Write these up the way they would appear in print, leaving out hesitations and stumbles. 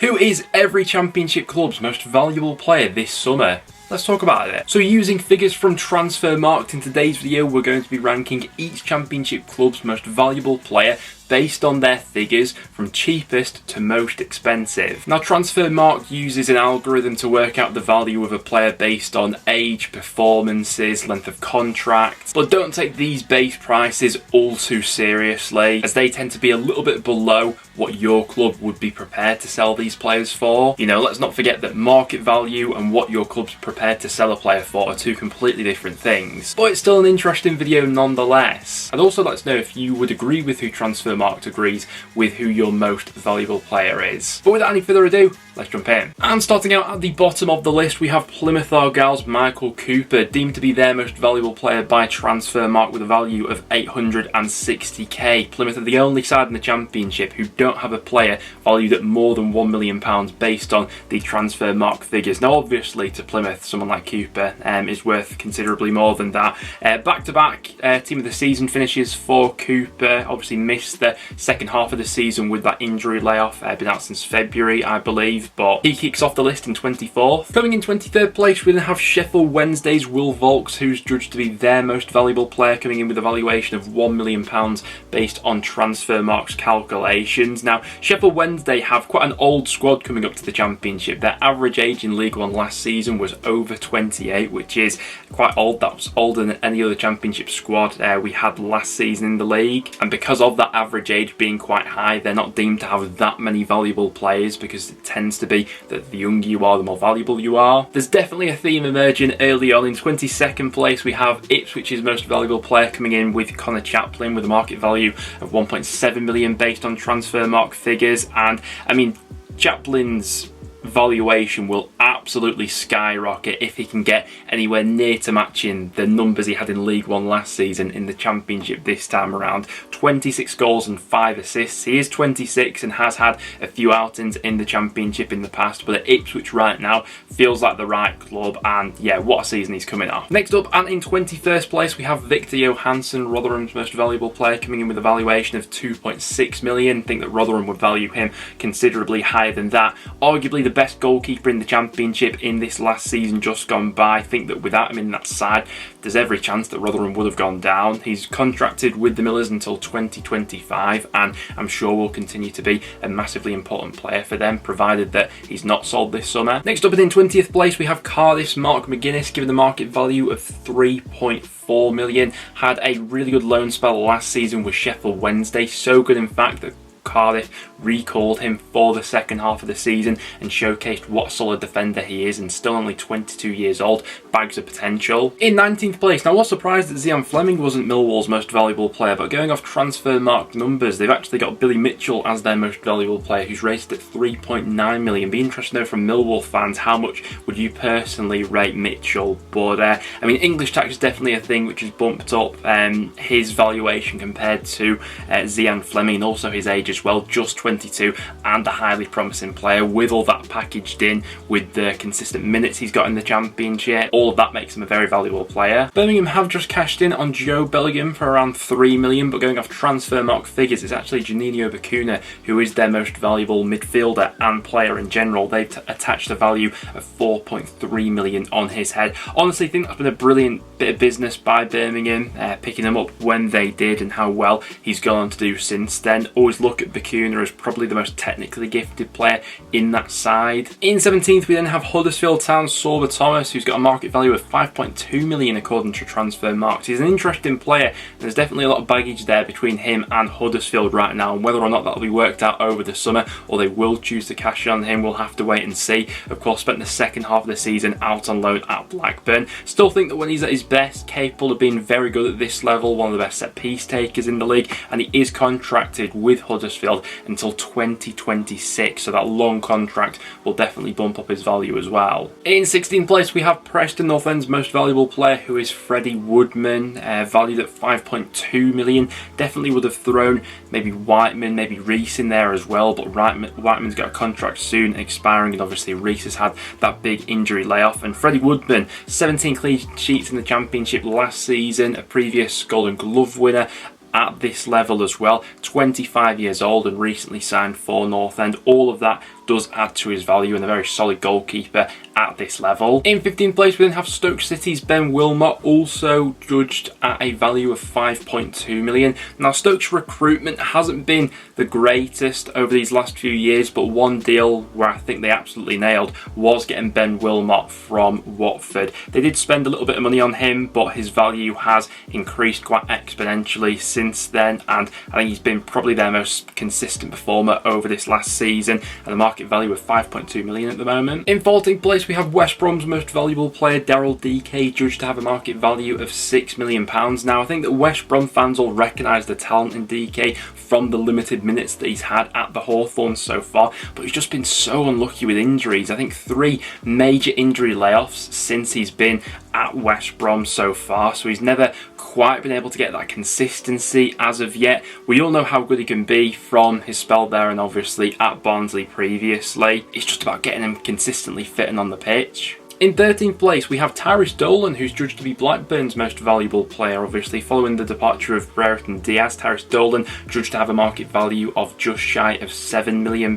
Who is every championship club's most valuable player this summer? Let's talk about it. So using figures from Transfermarkt, in today's video we're going to be ranking each championship club's most valuable player based on their figures from cheapest to most expensive. Now Transfermarkt uses an algorithm to work out the value of a player based on age, performances, length of contract, but don't take these base prices all too seriously, as they tend to be a little bit below what your club would be prepared to sell these players for. You know, let's not forget that market value and what your club's prepared to sell a player for are two completely different things. But it's still an interesting video nonetheless. I'd also like to know if you would agree with who Transfermarkt agrees with who your most valuable player is. But without any further ado, let's jump in. And starting out at the bottom of the list, we have Plymouth Argyle's Michael Cooper, deemed to be their most valuable player by Transfermarkt with a value of 860k. Plymouth are the only side in the Championship who don't have a player valued at more than £1 million based on the Transfermarkt figures. Now obviously to Plymouth, someone like Cooper is worth considerably more than that. Back-to-back team of the season finishes for Cooper. Obviously missed the second half of the season with that injury layoff, been out since February I believe, but he kicks off the list in 24th. Coming in 23rd place we then have Sheffield Wednesday's Will Vaulks, who's judged to be their most valuable player, coming in with a valuation of £1 million based on Transfermarkt's calculations. Now Sheffield Wednesday have quite an old squad coming up to the Championship. Their average age in League One last season was over 28, which is quite old. That was older than any other Championship squad we had last season in the league, and because of that average age being quite high, they're not deemed to have that many valuable players, because it tends to be that the younger you are, the more valuable you are. There's definitely a theme emerging early on. In 22nd place we have Ipswich's most valuable player, coming in with Connor Chaplin with a market value of 1.7 million based on Transfermarkt figures. And I mean, Chaplin's valuation will absolutely skyrocket if he can get anywhere near to matching the numbers he had in League One last season in the Championship this time around. 26 goals and 5 assists. He is 26 and has had a few outings in the Championship in the past, but at Ipswich right now feels like the right club, and yeah, what a season he's coming off. Next up, and in 21st place we have Victor Johansson, Rotherham's most valuable player, coming in with a valuation of 2.6 million. I think that Rotherham would value him considerably higher than that. Arguably the best goalkeeper in the Championship in this last season just gone by. I think that without him in that side, there's every chance that Rotherham would have gone down. He's contracted with the Millers until 2025, and I'm sure will continue to be a massively important player for them, provided that he's not sold this summer. Next up, in 20th place we have Cardiff's Mark McGuinness, given the market value of 3.4 million. Had a really good loan spell last season with Sheffield Wednesday, so good in fact that Cardiff recalled him for the second half of the season and showcased what a solid defender he is, and still only 22 years old, bags of potential. In 19th place, now I was surprised that Zian Fleming wasn't Millwall's most valuable player, but going off Transfermarkt numbers, they've actually got Billy Mitchell as their most valuable player, who's rated at 3.9 million. Be interested to know from Millwall fans, how much would you personally rate Mitchell? But I mean, English tax is definitely a thing which has bumped up his valuation compared to Zian Fleming, and also his age as well, just 22, and a highly promising player. With all that packaged in with the consistent minutes he's got in the Championship, all of that makes him a very valuable player. Birmingham have just cashed in on Joe Bellingham for around 3 million, but going off Transfermarkt figures, it's actually Juninho Bacuna who is their most valuable midfielder and player in general. They've attached a value of 4.3 million on his head. Honestly, I think that's been a brilliant bit of business by Birmingham, picking him up when they did and how well he's gone on to do since then. Always look at Bacuna as probably the most technically gifted player in that side. In 17th we then have Huddersfield Town's Sorba Thomas, who's got a market value of 5.2 million according to Transfermarkt. He's an interesting player, and there's definitely a lot of baggage there between him and Huddersfield right now, and whether or not that'll be worked out over the summer or they will choose to cash on him, we'll have to wait and see. Of course, spent the second half of the season out on loan at Blackburn. Still think that when he's at his best, capable of being very good at this level, one of the best set piece takers in the league, and he is contracted with Huddersfield until 2026, so that long contract will definitely bump up his value as well. In 16th place we have Preston North End's most valuable player, who is Freddie Woodman, valued at 5.2 million. Definitely would have thrown maybe Whiteman, maybe Reese in there as well, but Whiteman's got a contract soon expiring, and obviously Reese has had that big injury layoff. And Freddie Woodman, 17 clean sheets in the Championship last season, a previous Golden Glove winner, at this level as well, 25 years old and recently signed for North End. All of that does add to his value, and a very solid goalkeeper at this level. In 15th place we then have Stoke City's Ben Wilmot, also judged at a value of 5.2 million. Now Stoke's recruitment hasn't been the greatest over these last few years, but one deal where I think they absolutely nailed was getting Ben Wilmot from Watford. They did spend a little bit of money on him, but his value has increased quite exponentially since then, and I think he's been probably their most consistent performer over this last season, and the market value of 5.2 million at the moment. In 14th place we have West Brom's most valuable player, Daryl Dike, judged to have a market value of £6 million. Now I think that West Brom fans all recognise the talent in Dike from the limited minutes that he's had at the Hawthorns so far, but he's just been so unlucky with injuries. I think 3 major injury layoffs since he's been at West Brom so far, so he's never quite been able to get that consistency as of yet. We all know how good he can be from his spell there and obviously at Barnsley previously. It's just about getting him consistently fit and on the pitch. In 13th place, we have Tyrus Dolan, who's judged to be Blackburn's most valuable player, obviously. Following the departure of Brereton Diaz, Tyrus Dolan judged to have a market value of just shy of £7 million.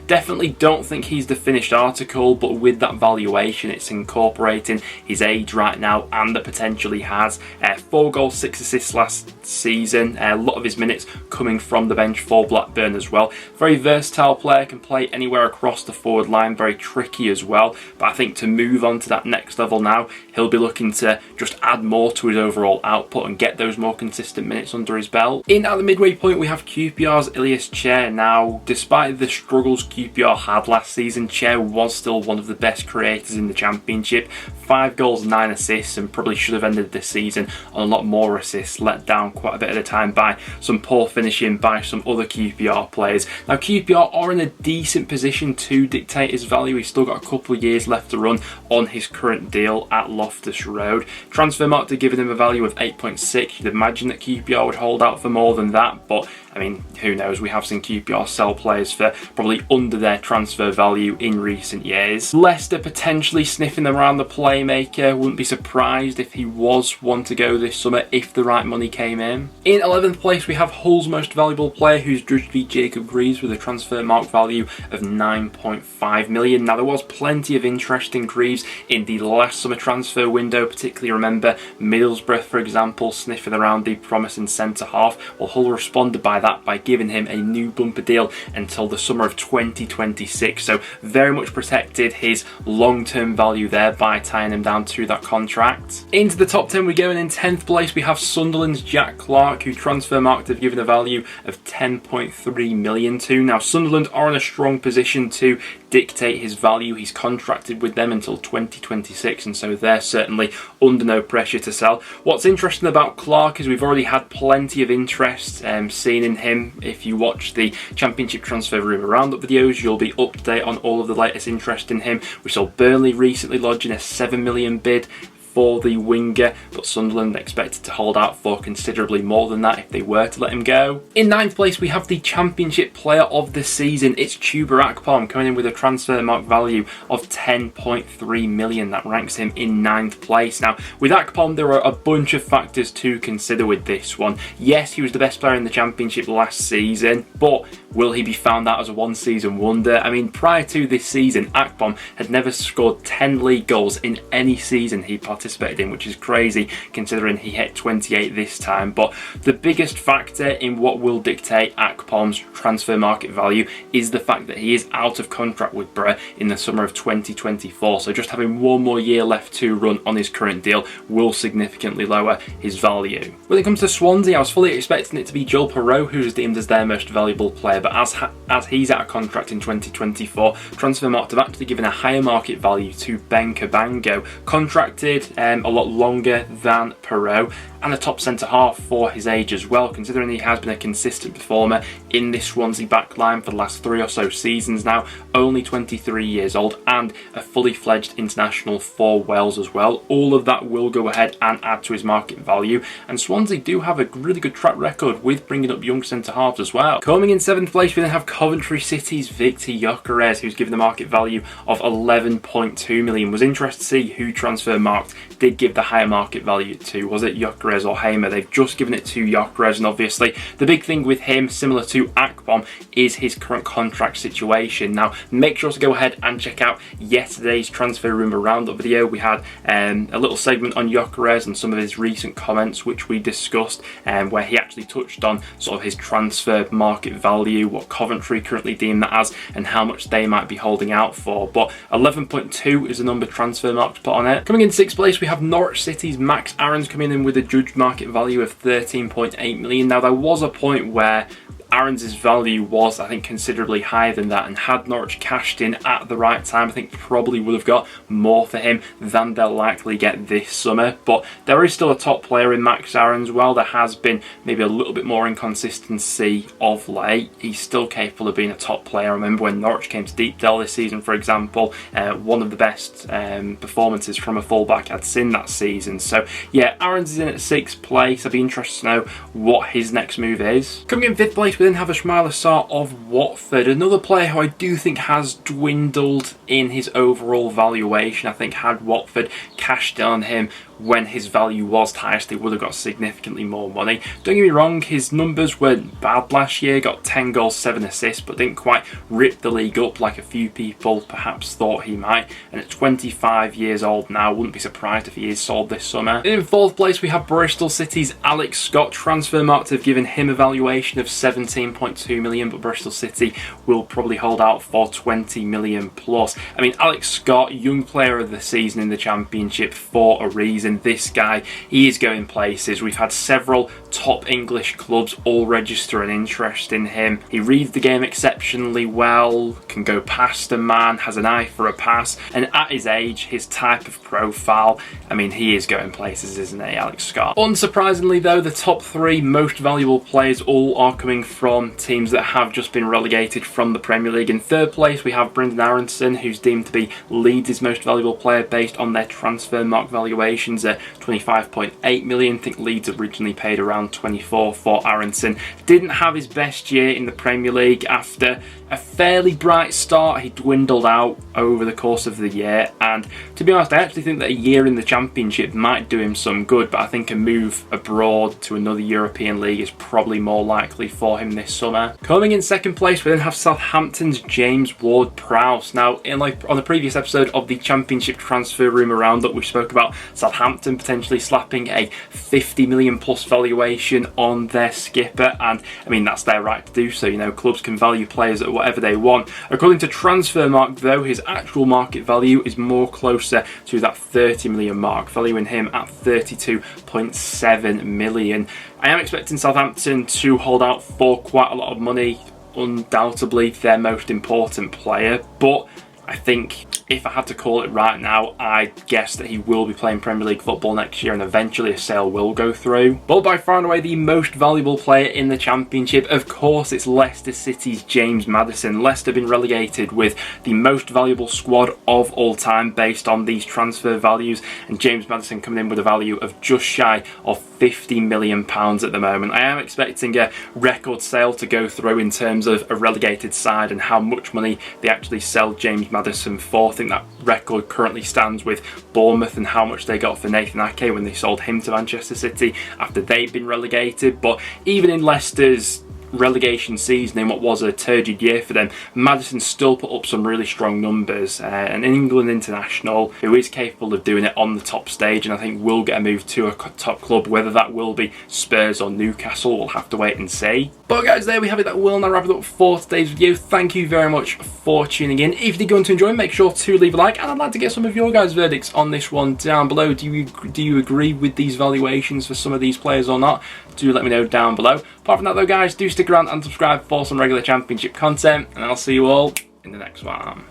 Definitely don't think he's the finished article, but with that valuation, it's incorporating his age right now and the potential he has. 4 goals, 6 assists last season. A lot of his minutes coming from the bench for Blackburn as well. Very versatile player, can play anywhere across the forward line, very tricky as well. But I think to move on to that next level now, he'll be looking to just add more to his overall output and get those more consistent minutes under his belt. In at the midway point we have QPR's Ilias Chair. Now despite the struggles QPR had last season, Chair was still one of the best creators in the Championship. 5 goals, 9 assists, and probably should have ended this season on a lot more assists, let down quite a bit of the time by some poor finishing by some other QPR players. Now QPR are in a decent position to dictate his value. He's still got a couple of years left to run on his current deal at Loftus Road. Transfermarkt had given him a value of 8.6. You'd imagine that QPR would hold out for more than that, but I mean, who knows? We have seen QPR sell players for probably under their transfer value in recent years. Leicester potentially sniffing around the playmaker. Wouldn't be surprised if he was one to go this summer if the right money came in. In 11th place we have Hull's most valuable player, who's judged to be Jacob Greaves with a Transfermarkt value of 9.5 million. Now there was plenty of interest in Greaves in the last summer transfer window, particularly remember Middlesbrough for example sniffing around the promising centre half. Well, Hull responded by that by giving him a new bumper deal until the summer of 2026, so very much protected his long-term value there by tying him down to that contract. Into the top 10 we go, and in 10th place we have Sunderland's Jack Clarke, who Transfermarkt have given a value of 10.3 million to. Now Sunderland are in a strong position to dictate his value. He's contracted with them until 2026, and so they're certainly under no pressure to sell. What's interesting about Clarke is we've already had plenty of interest seen in him. If you watch the Championship Transfer Rumour Roundup videos, you'll be up to date on all of the latest interest in him. We saw Burnley recently lodging a 7 million bid for the winger, but Sunderland expected to hold out for considerably more than that if they were to let him go. In 9th place we have the Championship Player of the Season. It's Chuba Akpom, coming in with a Transfermarkt value of 10.3 million. That ranks him in 9th place. Now with Akpom there are a bunch of factors to consider with this one. Yes, he was the best player in the Championship last season, but will he be found out as a one-season wonder? I mean, prior to this season, Akpom had never scored 10 league goals in any season he participated in, which is crazy considering he hit 28 this time. But the biggest factor in what will dictate Akpom's transfer market value is the fact that he is out of contract with Borough in the summer of 2024. So just having one more year left to run on his current deal will significantly lower his value. When it comes to Swansea, I was fully expecting it to be Joel Perreault who's deemed as their most valuable player, but as he's out of contract in 2024, Transfermarkt have actually given a higher market value to Ben Cabango, contracted a lot longer than Perreault, and a top centre half for his age as well, considering he has been a consistent performer in this Swansea backline for the last 3 or so seasons now, only 23 years old and a fully fledged international for Wales as well. All of that will go ahead and add to his market value, and Swansea do have a really good track record with bringing up young centre halves as well. Coming in 7th place we then have Coventry City's Victor Gyökeres, who's given a market value of 11.2 million. Was interested to see who Transfermarkt did give the higher market value to. Was it Gyökeres or Hamer? They've just given it to Gyökeres, and obviously the big thing with him, similar to Akpom, is his current contract situation. Now, make sure to go ahead and check out yesterday's transfer rumour roundup video. We had a little segment on Gyökeres and some of his recent comments, which we discussed, where he actually touched on sort of his transfer market value, what Coventry currently deem that as, and how much they might be holding out for. But 11.2 is the number Transfermarkt to put on it. Coming in 6th place, we have Norwich City's Max Aarons coming in with a judged market value of 13.8 million. Now, there was a point where Aarons' value was, I think, considerably higher than that, and had Norwich cashed in at the right time, I think probably would have got more for him than they'll likely get this summer. But there is still a top player in Max Aarons. While there has been maybe a little bit more inconsistency of late, he's still capable of being a top player. I remember when Norwich came to Deepdale this season, for example, one of the best performances from a fullback I'd seen that season. So yeah, Aarons is in at 6th place. I'd be interested to know what his next move is. Coming in 5th place, we then have Ismaila Sarr of Watford, another player who I do think has dwindled in his overall valuation. I think had Watford cashed in on him when his value was highest, they would have got significantly more money. Don't get me wrong, his numbers weren't bad last year, got 10 goals, 7 assists, but didn't quite rip the league up like a few people perhaps thought he might. And at 25 years old now, wouldn't be surprised if he is sold this summer. In 4th place, we have Bristol City's Alex Scott. Transfermarkt have given him a valuation of 17.2 million, but Bristol City will probably hold out for 20 million plus. I mean, Alex Scott, young player of the season in the Championship for a reason. This guy, he is going places. We've had several top English clubs all register an interest in him. He reads the game exceptionally well, can go past a man, has an eye for a pass, and at his age, his type of profile, I mean, he is going places, isn't he, Alex Scott? Unsurprisingly though, the top 3 most valuable players all are coming from teams that have just been relegated from the Premier League. In 3rd place, we have Brenden Aaronson, who's deemed to be Leeds' most valuable player based on their Transfermarkt valuations at 25.8 million. I think Leeds originally paid around 24 for Aaronson. Didn't have his best year in the Premier League. After a fairly bright start, he dwindled out over the course of the year, and to be honest, I actually think that a year in the Championship might do him some good, but I think a move abroad to another European league is probably more likely for him this summer. Coming in 2nd place, we then have Southampton's James Ward-Prowse. Now, on the previous episode of the Championship transfer rumour roundup, we spoke about Southampton potentially slapping a 50 million plus valuation on their skipper, and I mean, that's their right to do so. You know, clubs can value players at whatever they want. According to Transfermarkt though, his actual market value is more closer to that 30 million mark, valuing him at 32.7 million. I am expecting Southampton to hold out for quite a lot of money, undoubtedly their most important player, but I think if I had to call it right now, I'd guess that he will be playing Premier League football next year and eventually a sale will go through. But by far and away the most valuable player in the Championship, of course, it's Leicester City's James Maddison. Leicester have been relegated with the most valuable squad of all time based on these transfer values, and James Maddison coming in with a value of just shy of £50 million at the moment. I am expecting a record sale to go through in terms of a relegated side and how much money they actually sell James Maddison for. I think that record currently stands with Bournemouth and how much they got for Nathan Ake when they sold him to Manchester City after they'd been relegated. But even in Leicester's relegation season, in what was a turgid year for them, Maddison still put up some really strong numbers. An England international who is capable of doing it on the top stage, and I think will get a move to a top club. Whether that will be Spurs or Newcastle, we'll have to wait and see. But guys, there we have it. That will now wrap it up for today's video. Thank you very much for tuning in. If you did go on to enjoy, make sure to leave a like, and I'd like to get some of your guys' verdicts on this one down below. Do you agree with these valuations for some of these players or not? Do let me know down below. Apart from that though guys, do stick around and subscribe for some regular Championship content, and I'll see you all in the next one.